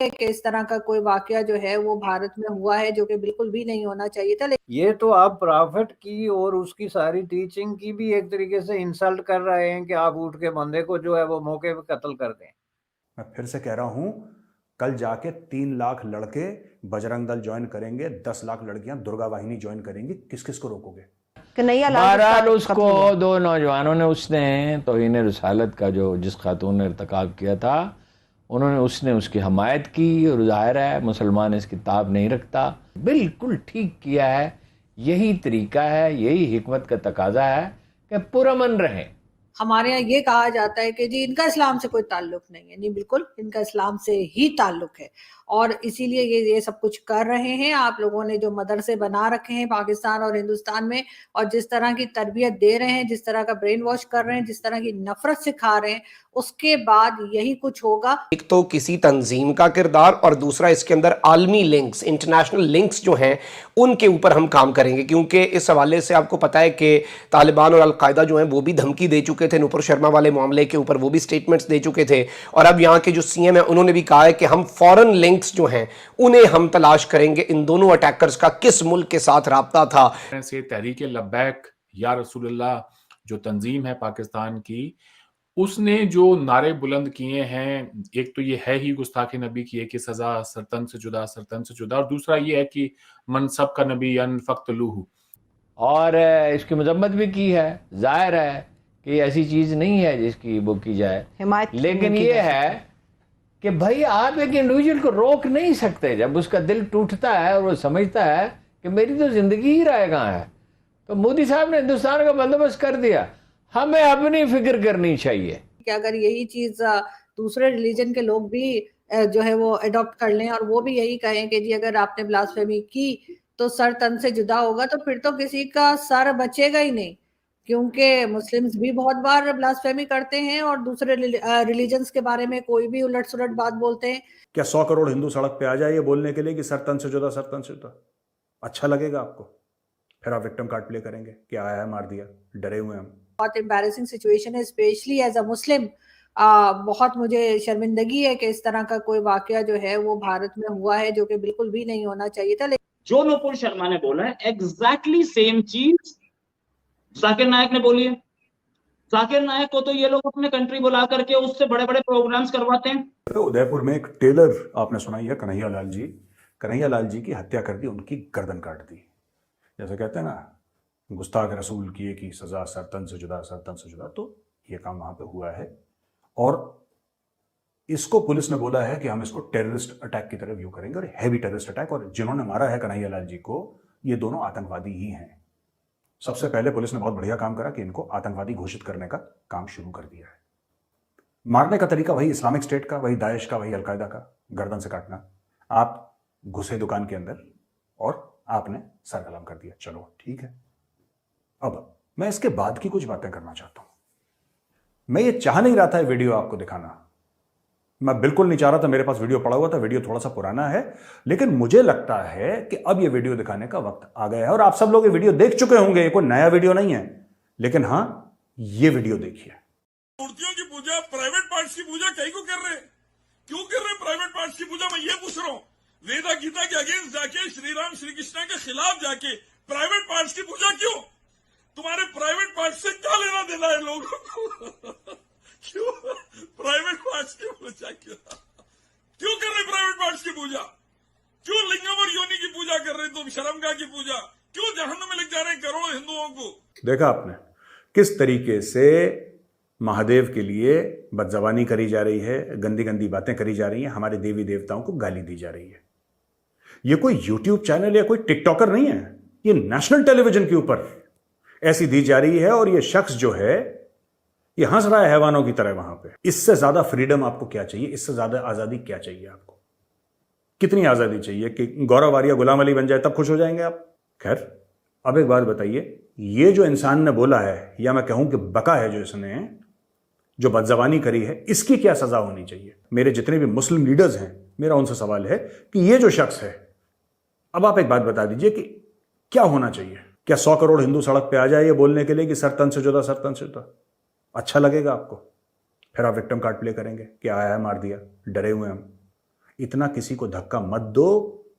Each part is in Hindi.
कि इस तरह का कोई वाकया जो है वो भारत में हुआ है, जो कि बिल्कुल भी नहीं होना चाहिए था। ये तो आप प्रॉफिट की और उसकी सारी टीचिंग की भी एक तरीके से इंसल्ट कर रहे हैं कि आप उठ के बंदे को जो है वो मौके पे कत्ल कर दें। मैं फिर से कह रहा हूं, कल जाके 3 लाख लड़के बजरंग दल ज्वाइन करेंगे, 10 लाख लड़कियां दुर्गा वाहिनी ज्वाइन करेंगी। किस किस को रोकोगे? बहरहाल उसको दो नौजवानों ने उसने तौहीन रिसालत का जो जिस खातून ने इर्तकाब किया था, उसने उसकी हमायत की और जाहिर है मुसलमान इस किताब नहीं रखता। बिल्कुल ठीक किया है, यही तरीका है, यही हिकमत का तकाजा है कि पुरअमन रहें। हमारे यहाँ ये कहा जाता है कि जी इनका इस्लाम से कोई ताल्लुक नहीं है। नहीं, बिल्कुल इनका इस्लाम से ही ताल्लुक है और इसीलिए ये सब कुछ कर रहे हैं। आप लोगों ने जो मदरसे बना रखे हैं पाकिस्तान और हिंदुस्तान में, और जिस तरह की तरबियत दे रहे हैं, जिस तरह का ब्रेन वॉश कर रहे हैं, जिस तरह की नफरत सिखा रहे हैं, उसके बाद यही कुछ होगा। एक तो किसी तंजीम का किरदार और दूसरा इसके अंदर आलमी लिंक्स, इंटरनेशनल लिंक्स जो हैं उनके ऊपर हम काम करेंगे, क्योंकि इस हवाले से आपको पता है कि तालिबान और अलकायदा जो हैं वो भी धमकी दे चुके थे नुपुर शर्मा वाले मामले के ऊपर, वो भी स्टेटमेंट्स दे चुके थे। और अब यहाँ के जो सीएम है उन्होंने भी कहा है कि हम फॉरेन लिंक्स जो हैं उन्हें हम तलाश करेंगे, इन दोनों अटैकर्स का किस मुल्क के साथ राब्ता था। से तहरीक लब्बैक या रसूलुल्लाह जो तंजीम है पाकिस्तान की, उसने जो नारे बुलंद किए हैं, एक तो ये है ही गुस्ताखी नबी की एक सजा सरतन से जुदा, सरतन से जुदा, और दूसरा ये है कि मनसब का नबी अन फक्तलूहु, और इसकी मजम्मत भी की है। जाहिर है कि ऐसी चीज नहीं है जिसकी वो की जाए, लेकिन ये है कि भाई आप एक इंडिविजुअल को रोक नहीं सकते। जब उसका दिल टूटता है और वो समझता है कि मेरी तो जिंदगी ही राय कहाँ है, तो मोदी साहब ने हिंदुस्तान का बंदोबस्त कर दिया। हमें अपनी फिक्र करनी चाहिए कि अगर यही चीज दूसरे रिलीजन के लोग भी जो है वो अडॉप्ट कर लें और वो भी यही कहें कि जी अगर आपने ब्लास्फेमी की तो सर तन से जुदा होगा, तो फिर तो किसी का सर बचेगा ही नहीं, क्योंकि मुस्लिम्स भी बहुत बार ब्लास्फेमी करते हैं और दूसरे रिलीजन्स के बारे में कोई भी उलट सुलट बात बोलते हैं। क्या 100 करोड़ हिंदू सड़क पे आ जाए बोलने के लिए कि सरतन से जुदा, सरतन से जुदा? अच्छा लगेगा आपको? फिर आप विक्टिम कार्ड प्ले करेंगे कि आया है मार दिया, डरे हुए हम। बहुत एम्बैरेसिंग सिचुएशन है, स्पेशली एज अ मुस्लिम। बहुत मुझे शर्मिंदगी है कि इस तरह का कोई वाकया जो है वो भारत में हुआ है, जो कि बिल्कुल भी नहीं होना चाहिए था। जो नुपुर शर्मा ने बोला है एग्जैक्टली सेम चीज जाकिर नायक ने बोली है। जाकिर नायक को तो ये लोग अपने कंट्री बुला करके उससे बड़े बड़े प्रोग्राम्स करवाते हैं। तो उदयपुर में एक टेलर आपने सुनाई है, कन्हैया लाल जी की हत्या कर दी, उनकी गर्दन काट दी। जैसे कहते हैं ना, गुस्ताख रसूल किए की सजा सरतन से जुदा, सरतन से जुदा। तो ये काम वहां पे हुआ है और इसको पुलिस ने बोला है कि हम इसको टेररिस्ट अटैक की तरह व्यू करेंगे, और हैवी टेररिस्ट अटैक। और जिन्होंने मारा है कन्हैया लाल जी को, ये दोनों आतंकवादी ही हैं। सबसे पहले पुलिस ने बहुत बढ़िया काम करा कि इनको आतंकवादी घोषित करने का काम शुरू कर दिया है। मारने का तरीका वही इस्लामिक स्टेट का, वही दाइश का, वही अलकायदा का, गर्दन से काटना। आप घुसे दुकान के अंदर और आपने सरगलम कर दिया, चलो ठीक है। अब मैं इसके बाद की कुछ बातें करना चाहता हूं। मैं ये चाह नहीं रहा था वीडियो आपको दिखाना, मैं बिल्कुल नहीं चाह रहा था। मेरे पास वीडियो पड़ा हुआ था, वीडियो थोड़ा सा पुराना है, लेकिन मुझे लगता है कि अब ये वीडियो दिखाने का वक्त आ गया है। और आप सब लोग ये वीडियो देख चुके होंगे, कोई नया वीडियो नहीं है, लेकिन हां ये वीडियो देखिए। मूर्तियों की पूजा, प्राइवेट पार्ट्स की पूजा कहीं को कर रहे हैं? क्यों कर रहे हैं प्राइवेट पार्ट्स की पूजा? मैं ये पूछ रहा हूं, वेदा गीता के अगेंस्ट जाके, श्री राम श्री कृष्णा के खिलाफ जाके प्राइवेट पार्ट्स की पूजा क्यों? तुम्हारे प्राइवेट पार्ट से क्या लेना देना है लोगों को? क्यों प्राइवेट पार्ट्स की पूजा क्यों कर रहे? प्राइवेट पार्ट्स की पूजा क्यों? लिंगम और योनि की पूजा कर रहे तुम, शर्मगाह की पूजा क्यों? जहन्नुम में लग जा रहे हैं करोड़ों हिंदुओं को। देखा आपने किस तरीके से महादेव के लिए बदजबानी करी जा रही है, गंदी गंदी बातें करी जा रही हैं, हमारे देवी देवताओं को गाली दी जा रही है। ये कोई यूट्यूब चैनल या कोई टिकटॉकर नहीं है, ये नेशनल टेलीविजन के ऊपर ऐसी दी जा रही है। और ये शख्स जो है ये हंस रहा है हैवानों की तरह वहां पे। इससे ज्यादा फ्रीडम आपको क्या चाहिए? इससे ज्यादा आजादी क्या चाहिए आपको? कितनी आजादी चाहिए कि गौरव आर्या गुलाम अली बन जाए तब खुश हो जाएंगे आप? खैर, अब एक बात बताइए, ये जो इंसान ने बोला है, या मैं कहूं कि बका है जो इसने, जो बदजबानी करी है, इसकी क्या सजा होनी चाहिए? मेरे जितने भी मुस्लिम लीडर्स हैं, मेरा उनसे सवाल है कि ये जो शख्स है, अब आप एक बात बता दीजिए कि क्या होना चाहिए? क्या 100 करोड़ हिंदू सड़क पे आ जाए ये बोलने के लिए कि सरतन से जुदा, सरतन से जुदा? अच्छा लगेगा आपको? फिर आप विक्टिम कार्ड प्ले करेंगे कि आया है मार दिया, डरे हुए हम। इतना किसी को धक्का मत दो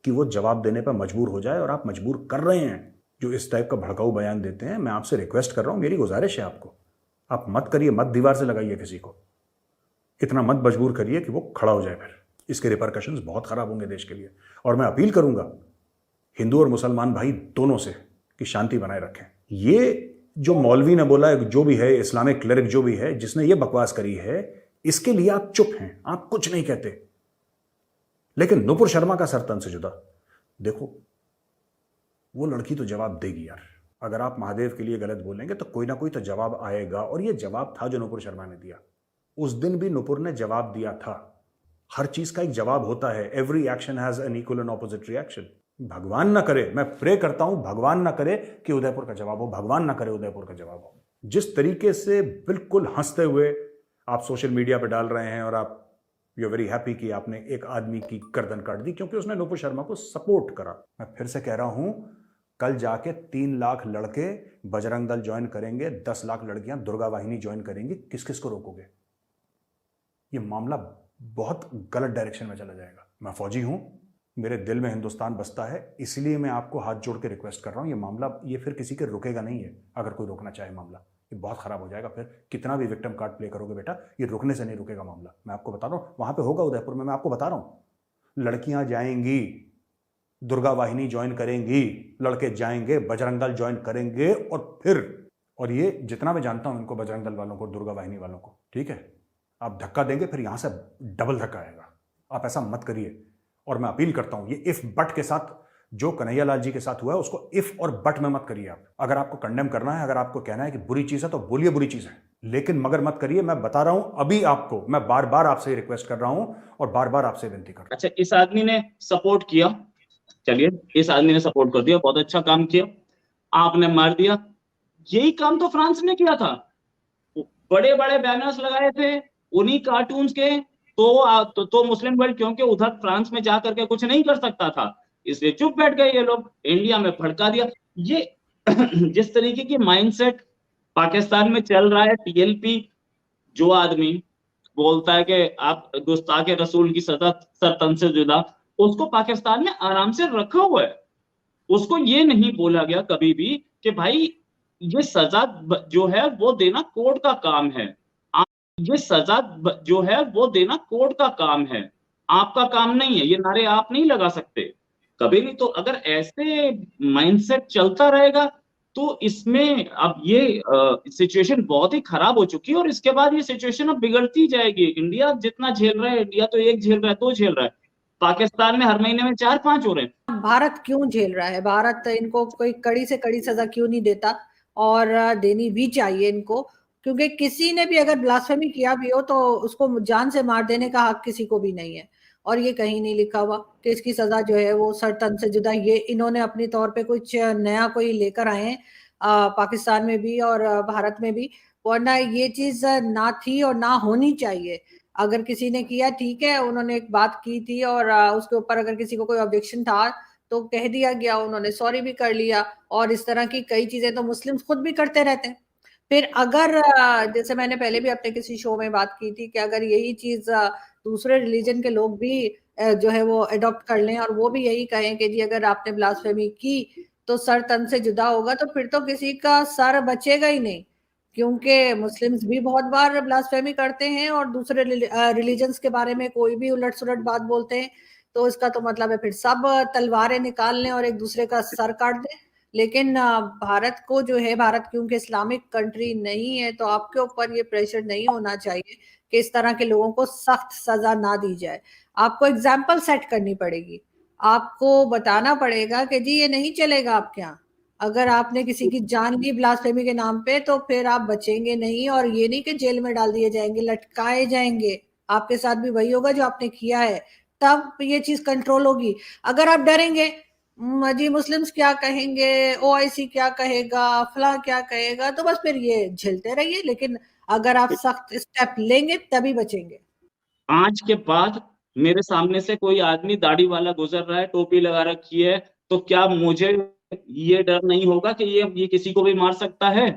कि वो जवाब देने पर मजबूर हो जाए, और आप मजबूर कर रहे हैं जो इस टाइप का भड़काऊ बयान देते हैं। मैं आपसे रिक्वेस्ट कर रहा हूं, मेरी गुजारिश है आपको, आप मत करिए, मत दीवार से लगाइए किसी को, इतना मत मजबूर करिए कि वो खड़ा हो जाए। फिर इसके रिपरकशंस बहुत खराब होंगे देश के लिए। और मैं अपील करूंगा हिंदू और मुसलमान भाई दोनों से कि शांति बनाए रखें। ये जो मौलवी ने बोला है, जो भी है, इस्लामिक क्लरिक जो भी है, जिसने ये बकवास करी है, इसके लिए आप चुप हैं, आप कुछ नहीं कहते। लेकिन नुपुर शर्मा का सर तन से जुदा, देखो वो लड़की तो जवाब देगी यार। अगर आप महादेव के लिए गलत बोलेंगे तो कोई ना कोई तो जवाब आएगा, और ये जवाब था जो नुपुर शर्मा ने दिया। उस दिन भी नुपुर ने जवाब दिया था। हर चीज का एक जवाब होता है। Every action has an equal and opposite reaction. भगवान ना करे, मैं प्रे करता हूं भगवान ना करे कि उदयपुर का जवाब हो, भगवान ना करे उदयपुर का जवाब हो। जिस तरीके से बिल्कुल हंसते हुए आप सोशल मीडिया पे डाल रहे हैं, और आप यू आर वेरी हैप्पी कि आपने एक आदमी की गर्दन काट दी क्योंकि उसने नुपुर शर्मा को सपोर्ट करा। मैं फिर से कह रहा हूं, कल जाके 3 लाख लड़के बजरंग दल ज्वाइन करेंगे, 10 लाख लड़कियां दुर्गा वाहिनी ज्वाइन करेंगी। किस किस को रोकोगे? ये मामला बहुत गलत डायरेक्शन में चला जाएगा। मैं फौजी हूं, मेरे दिल में हिंदुस्तान बसता है, इसलिए मैं आपको हाथ जोड़ के रिक्वेस्ट कर रहा हूं। ये मामला ये फिर किसी के रुकेगा नहीं है। अगर कोई रोकना चाहे मामला, ये बहुत खराब हो जाएगा। फिर कितना भी विक्टिम कार्ड प्ले करोगे बेटा, ये रुकने से नहीं रुकेगा मामला। मैं आपको बता रहा हूं, वहां पे होगा उदयपुर में, मैं आपको बता रहा हूं। लड़कियां जाएंगी, दुर्गा वाहिनी ज्वाइन करेंगी, लड़के जाएंगे, बजरंग दल ज्वाइन करेंगे, और ये जितना मैं जानता हूं इनको, बजरंग दल वालों को, दुर्गा वाहिनी वालों को, ठीक है, आप धक्का देंगे, फिर यहां से डबल धक्का आएगा। आप ऐसा मत करिए। और मैं अपील करता हूं, ये इफ बट के साथ जो कन्हैया लाल जी के साथ हुआ है, उसको इफ और बट में मत करिए। आप अगर आपको कंडेम करना है, अगर आपको कहना है कि बुरी चीज है, तो बोलिए बुरी चीज है, लेकिन मगर मत करिए। मैं बता रहा हूं अभी आपको, मैं बार बार आपसे रिक्वेस्ट कर रहा हूं और बार बार आपसे विनती कर रहा हूं। अच्छा, इस आदमी ने सपोर्ट किया, चलिए इस आदमी ने सपोर्ट कर दिया, बहुत अच्छा काम किया, आपने मार दिया। यही काम तो फ्रांस ने किया था। बड़े बड़े बैनर्स लगाए थे उन्हीं कार्टून्स के, तो मुस्लिम वर्ल्ड क्योंकि उधर फ्रांस में जा करके कुछ नहीं कर सकता था, इसलिए चुप बैठ गए ये लोग। इंडिया में भड़का दिया। ये जिस तरीके की माइंडसेट पाकिस्तान में चल रहा है, टीएलपी जो आदमी बोलता है कि आप गुस्ताखे रसूल की सजा सर तन से जुदा, उसको पाकिस्तान में आराम से रखा हुआ है। उसको ये नहीं बोला गया कभी भी कि भाई ये सजा जो है वो देना कोर्ट का काम है, ये सजा जो है वो देना कोर्ट का काम है, आपका काम नहीं है। ये नारे आप नहीं लगा सकते कभी नहीं। तो अगर ऐसे माइंडसेट चलता रहेगा तो इसमें अब ये सिचुएशन बहुत ही खराब हो चुकी है, और इसके बाद ये सिचुएशन अब बिगड़ती जाएगी। इंडिया जितना झेल रहा है, इंडिया तो 1 झेल रहा है, 2 झेल रहा है, पाकिस्तान में हर महीने में 4-5 हो रहे हैं। भारत क्यों झेल रहा है? भारत इनको कोई कड़ी से कड़ी सजा क्यों नहीं देता? और देनी भी चाहिए इनको, क्योंकि किसी ने भी अगर ब्लास्फेमी किया भी हो तो उसको जान से मार देने का हक किसी को भी नहीं है। और ये कहीं नहीं लिखा हुआ कि इसकी सजा जो है वो सर तन से जुदा। ये इन्होंने अपने तौर पे कुछ नया कोई लेकर आए हैं पाकिस्तान में भी और भारत में भी, वरना ये चीज ना थी और ना होनी चाहिए। अगर किसी ने किया ठीक है, उन्होंने एक बात की थी और उसके ऊपर अगर किसी को कोई ऑब्जेक्शन था तो कह दिया गया, उन्होंने सॉरी भी कर लिया। और इस तरह की कई चीजें तो मुस्लिम्स खुद भी करते रहते हैं। फिर अगर जैसे मैंने पहले भी अपने किसी शो में बात की थी कि अगर यही चीज दूसरे रिलीजन के लोग भी जो है वो अडॉप्ट कर लें और वो भी यही कहें कि जी अगर आपने ब्लास्फेमी की तो सर तन से जुदा होगा, तो फिर तो किसी का सर बचेगा ही नहीं, क्योंकि मुस्लिम्स भी बहुत बार ब्लास्फेमी करते हैं और दूसरे रिलीजन्स के बारे में कोई भी उलट सुलट बात बोलते हैं। तो इसका तो मतलब है फिर सब तलवारें निकाल लें और एक दूसरे का सर काट दें। लेकिन भारत को जो है, भारत क्योंकि इस्लामिक कंट्री नहीं है, तो आपके ऊपर ये प्रेशर नहीं होना चाहिए कि इस तरह के लोगों को सख्त सजा ना दी जाए। आपको एग्जाम्पल सेट करनी पड़ेगी, आपको बताना पड़ेगा कि जी ये नहीं चलेगा आपके यहाँ। अगर आपने किसी की जान ली ब्लास्फेमी के नाम पे तो फिर आप बचेंगे नहीं, और ये नहीं कि जेल में डाल दिए जाएंगे, लटकाए जाएंगे। आपके साथ भी वही होगा जो आपने किया है, तब ये चीज कंट्रोल होगी। अगर आप डरेंगे जी मुस्लिम्स क्या कहेंगे, ओआईसी क्या कहेगा, फला क्या कहेगा, तो बस फिर ये झेलते रहिए। लेकिन अगर आप सख्त स्टेप लेंगे तभी बचेंगे। आज के बाद मेरे सामने से कोई आदमी दाढ़ी वाला गुजर रहा है, टोपी लगा रखी है, तो क्या मुझे ये डर नहीं होगा कि ये किसी को भी मार सकता है?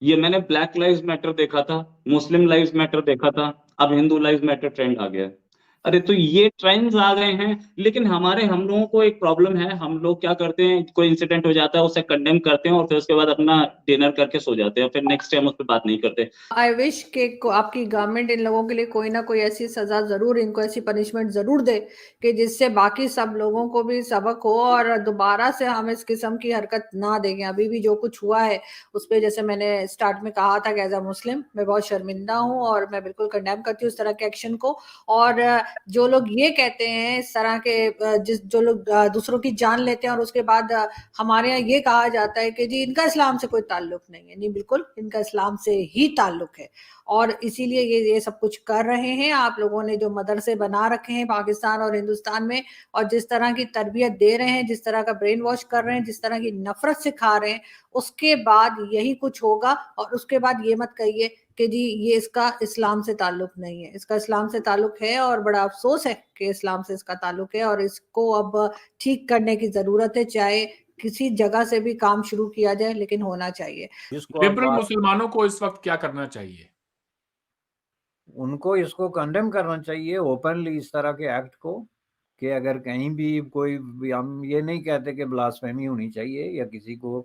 ये मैंने ब्लैक लाइव्स मैटर देखा था, मुस्लिम लाइव्स मैटर देखा था, अब हिंदू लाइव्स मैटर ट्रेंड आ गया है। अरे तो ये ट्रेंड्स आ गए हैं, लेकिन हम लोगों को एक प्रॉब्लम है। हम लोग क्या करते हैं, कोई इंसिडेंट हो जाता है उसे कंडेम करते हैं और फिर उसके बाद अपना डिनर करके सो जाते हैं, फिर नेक्स्ट टाइम उस पर बात नहीं करते। आई विश कि आपकी गवर्नमेंट इन लोगों के लिए कोई ना कोई ऐसी सजा जरूर, इनको ऐसी पनिशमेंट जरूर दे कि जिससे बाकी सब लोगों को भी सबक हो और दोबारा से हम इस किस्म की हरकत ना देखें। अभी भी जो कुछ हुआ है उस पर, जैसे मैंने स्टार्ट में कहा था कि एज अ मुस्लिम मैं बहुत शर्मिंदा हूँ और मैं बिल्कुल कंडेम करती हूँ इस तरह के एक्शन को। और जो लोग ये कहते हैं इस तरह के, जो लोग दूसरों की जान लेते हैं और उसके बाद हमारे यहाँ ये कहा जाता है कि जी इनका इस्लाम से कोई ताल्लुक नहीं है, नहीं बिल्कुल इनका इस्लाम से ही ताल्लुक है। और इसीलिए ये सब कुछ कर रहे हैं। आप लोगों ने जो मदरसे बना रखे हैं पाकिस्तान और हिंदुस्तान में, और जिस तरह की तरबियत दे रहे हैं, जिस तरह का ब्रेन वॉश कर रहे हैं, जिस तरह की नफरत सिखा रहे हैं, उसके बाद यही कुछ होगा। और उसके बाद ये मत कहिए कि जी ये इसका इस्लाम से ताल्लुक नहीं है, इसका इस्लाम से ताल्लुक है। और बड़ा अफसोस है कि इस्लाम से इसका ताल्लुक है और इसको अब ठीक करने की जरूरत है। चाहे किसी जगह से भी काम शुरू किया जाए, लेकिन होना चाहिए। लिबरल मुसलमानों को इस वक्त क्या करना चाहिए? उनको इसको कंडेम करना चाहिए ओपनली, इस तरह के एक्ट को, कि अगर कहीं भी कोई, हम ये नहीं कहते कि ब्लास्फेमी होनी चाहिए या किसी को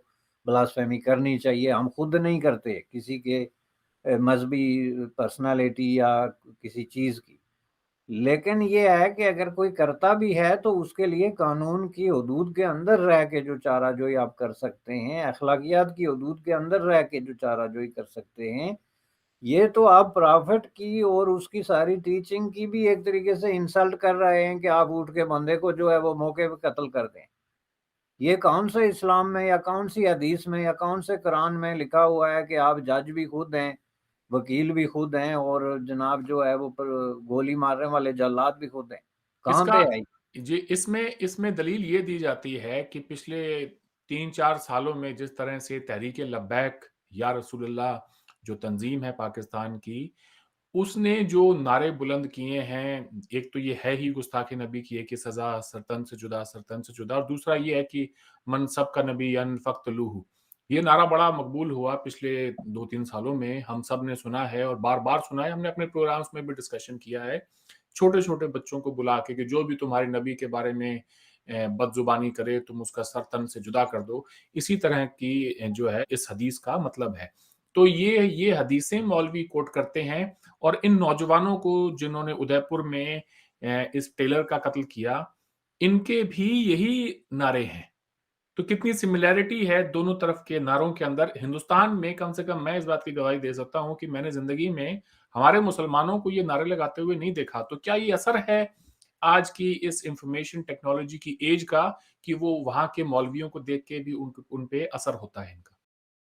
ब्लास्फेमी करनी चाहिए, हम खुद नहीं करते किसी के मजहबी पर्सनालिटी या किसी चीज़ की। लेकिन ये है कि अगर कोई करता भी है तो उसके लिए कानून की हदूद के अंदर रह के जो चाराजोई आप कर सकते हैं, अखलाकियात की हदूद के अंदर रह के जो चाराजोई कर सकते हैं, ये तो आप प्रॉफिट की और उसकी सारी टीचिंग की भी एक तरीके से इंसल्ट कर रहे हैं कि आप उठ के बंदे को जो है वो मौके पे कत्ल कर दें। ये कौन से इस्लाम में या कौन सी हदीस में या कौन से कुरान में लिखा हुआ है कि आप जज भी खुद हैं, वकील भी खुद हैं और जनाब जो है वो गोली मारने वाले जल्लाद भी खुद हैं? कहाँ पे है? जी, इसमें दलील ये दी जाती है कि पिछले 3-4 सालों में जिस तरह से तहरीक लब्बैक या रसूलुल्लाह जो तंजीम है पाकिस्तान की, उसने जो नारे बुलंद किए हैं, एक तो ये है ही गुस्ताखी नबी की एक ही सज़ा सरतन से जुदा, सरतन से जुदा, और दूसरा ये है कि मन सब का नबिय्यन फ़क़्तलूहु। ये नारा बड़ा मकबूल हुआ पिछले 2-3 सालों में, हम सब ने सुना है और बार-बार सुना है, हमने अपने प्रोग्राम्स में भी डिस्कशन किया है। छोटे-छोटे बच्चों को बुला के कि जो भी तुम्हारे नबी के बारे में बदजुबानी करे, तुम उसका सर तन से जुदा कर दो। इसी तरह की जो है इस हदीस का मतलब है। तो ये हदीसें मौलवी कोट करते हैं और इन नौजवानों को जिन्होंने उदयपुर में इस टेलर का कत्ल किया, इनके भी यही नारे हैं। तो कितनी सिमिलैरिटी है दोनों तरफ के नारों के अंदर। हिंदुस्तान में कम से कम मैं इस बात की गवाही दे सकता हूँ कि मैंने ज़िंदगी में हमारे मुसलमानों को ये नारे लगाते हुए नहीं देखा। तो क्या ये असर है आज की इस इंफॉर्मेशन टेक्नोलॉजी की एज का कि वो वहाँ के मौलवियों को देख के भी उन पे असर होता है इनका?